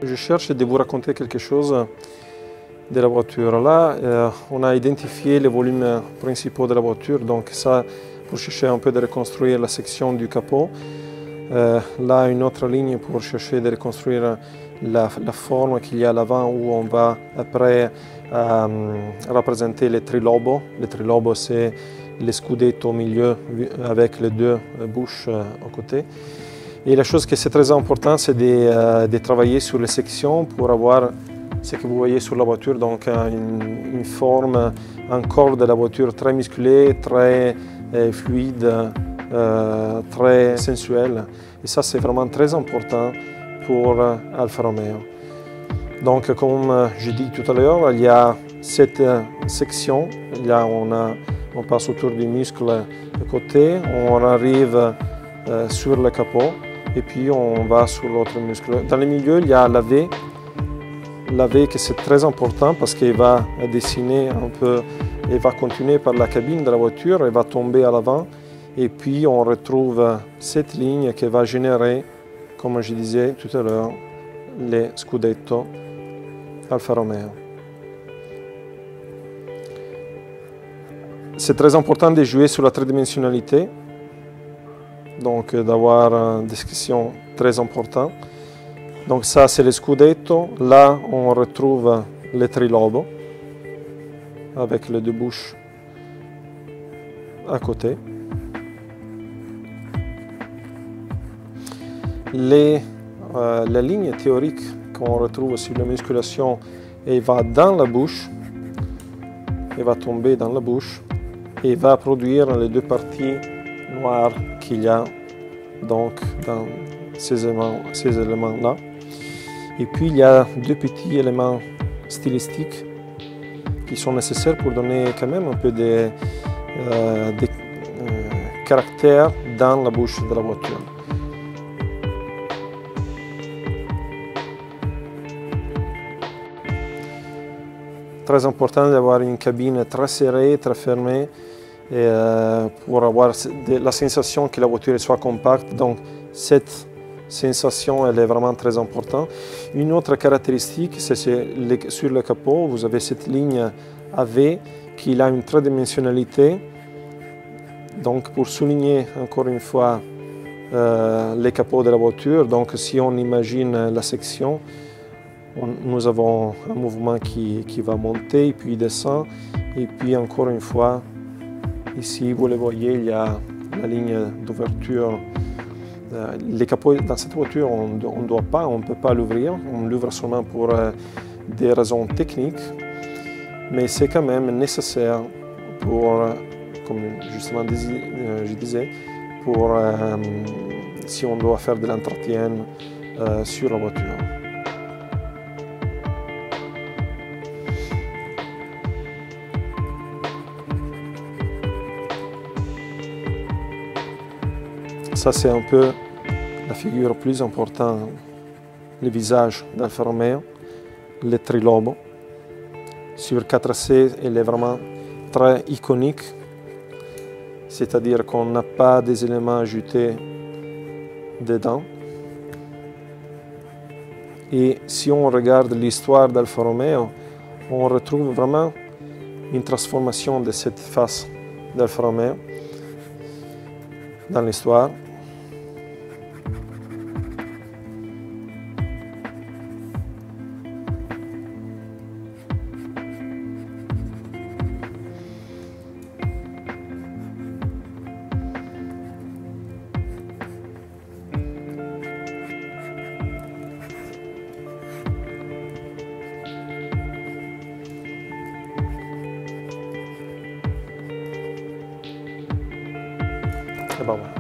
Je cherche de vous raconter quelque chose de la voiture. Là, on a identifié les volumes principaux de la voiture, donc ça, pour chercher un peu de reconstruire la section du capot. Là, une autre ligne pour chercher de reconstruire la forme qu'il y a à l'avant, où on va après représenter les trilobos. Les trilobos, c'est les scudetto au milieu avec les deux bouches à côté. Et la chose qui est très importante, c'est de travailler sur les sections pour avoir ce que vous voyez sur la voiture, donc une forme, un corps de la voiture très musclé, très fluide, très sensuel. Et ça, c'est vraiment très important pour Alfa Romeo. Donc, comme je dis tout à l'heure, il y a cette section. Là, on passe autour du muscle de côté, on arrive sur le capot et puis on va sur l'autre muscle. Dans le milieu, il y a la V. La V, que c'est très important parce qu'elle va dessiner un peu, elle va continuer par la cabine de la voiture, elle va tomber à l'avant. Et puis on retrouve cette ligne qui va générer, comme je disais tout à l'heure, les Scudetto Alfa Romeo. C'est très important de jouer sur la tridimensionnalité, donc d'avoir une description très importante. Donc ça, c'est le Scudetto. Là, on retrouve les trilobos avec les deux bouches à côté. La ligne théorique qu'on retrouve sur la musculation, elle va dans la bouche, elle va tomber dans la bouche et va produire les deux parties noires qu'il y a donc dans ces éléments-là. Et puis il y a deux petits éléments stylistiques qui sont nécessaires pour donner quand même un peu de caractère dans la bouche de la voiture. Très important d'avoir une cabine très serrée, très fermée, pour avoir la sensation que la voiture soit compacte. Donc cette sensation, elle est vraiment très importante. Une autre caractéristique, c'est sur le capot, vous avez cette ligne AV qui a une tridimensionnalité. Donc pour souligner encore une fois les capots de la voiture, donc si on imagine la section, nous avons un mouvement qui va monter et puis descend. Et puis encore une fois, ici vous le voyez, il y a la ligne d'ouverture. Les capots dans cette voiture, on ne peut pas l'ouvrir, on l'ouvre seulement pour des raisons techniques, mais c'est quand même nécessaire pour, comme justement je disais, pour si on doit faire de l'entretien sur la voiture. Ça, c'est un peu la figure plus importante, le visage d'Alfa Romeo, le trilobo. Sur 4C, elle est vraiment très iconique, c'est-à-dire qu'on n'a pas des éléments ajoutés dedans. Et si on regarde l'histoire d'Alfa Romeo, on retrouve vraiment une transformation de cette face d'Alfa Romeo dans l'histoire. Et ben voilà.